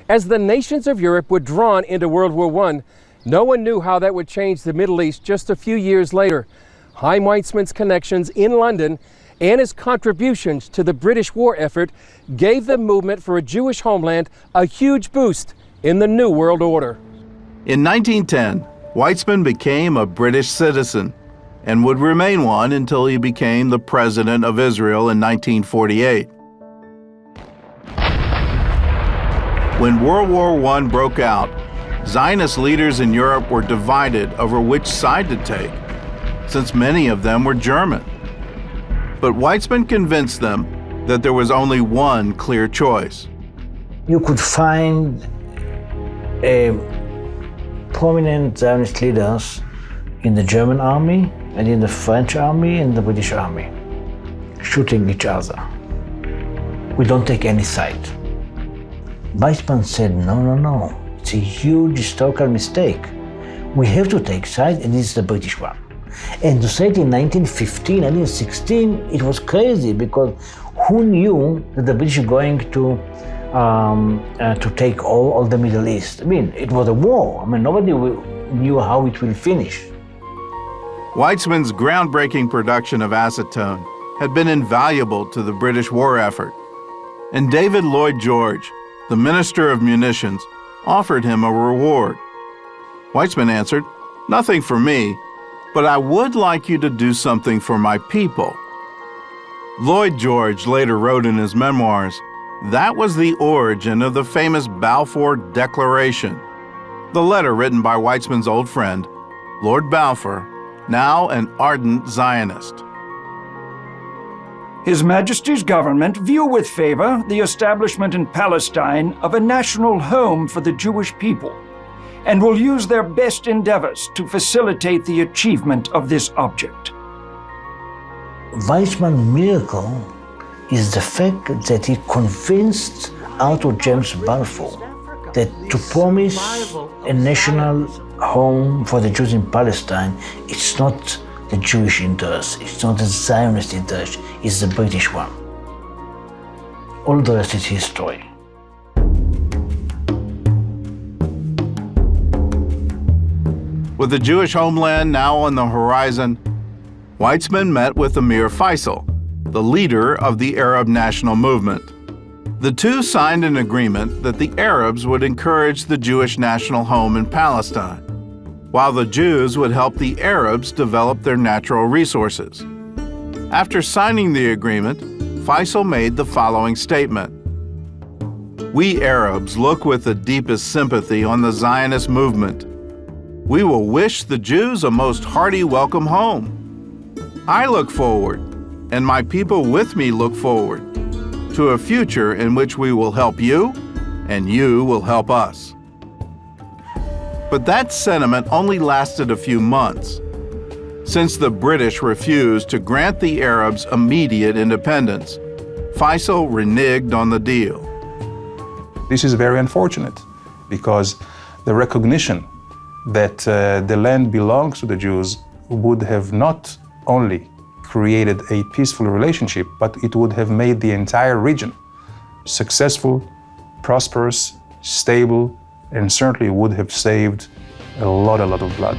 As the nations of Europe were drawn into World War I, no one knew how that would change the Middle East just a few years later. Weizmann's connections in London and his contributions to the British war effort gave the movement for a Jewish homeland a huge boost in the New World Order. In 1910, Weizmann became a British citizen and would remain one until he became the President of Israel in 1948. When World War I broke out, Zionist leaders in Europe were divided over which side to take, since many of them were German. But Weizmann convinced them that there was only one clear choice. You could find prominent Zionist leaders in the German army and in the French army and the British army, shooting each other. We don't take any side. Weizmann said, no, it's a huge historical mistake. We have to take side, and it's the British one. And to say it in 1915, 1916, it was crazy, because who knew that the British were going to take all the Middle East? I mean, it was a war. I mean, nobody knew how it will finish. Weizmann's groundbreaking production of acetone had been invaluable to the British war effort, and David Lloyd George, the Minister of Munitions, offered him a reward. Weizmann answered, "Nothing for me, but I would like you to do something for my people." Lloyd George later wrote in his memoirs, that was the origin of the famous Balfour Declaration, the letter written by Weizmann's old friend, Lord Balfour, now an ardent Zionist. His Majesty's government view with favor the establishment in Palestine of a national home for the Jewish people, and will use their best endeavors to facilitate the achievement of this object. Weizmann's miracle is the fact that he convinced Arthur James Balfour that to promise a national home for the Jews in Palestine, it's not the Jewish interest, it's not the Zionist interest, it's the British one. All the rest is history. With the Jewish homeland now on the horizon, Weizmann met with Amir Faisal, the leader of the Arab national movement. The two signed an agreement that the Arabs would encourage the Jewish national home in Palestine, while the Jews would help the Arabs develop their natural resources. After signing the agreement, Faisal made the following statement: "We Arabs look with the deepest sympathy on the Zionist movement. We will wish the Jews a most hearty welcome home. I look forward, and my people with me look forward, to a future in which we will help you, and you will help us." But that sentiment only lasted a few months. Since the British refused to grant the Arabs immediate independence, Faisal reneged on the deal. This is very unfortunate, because the recognition that the land belongs to the Jews would have not only created a peaceful relationship, but it would have made the entire region successful, prosperous, stable, and certainly would have saved a lot of blood.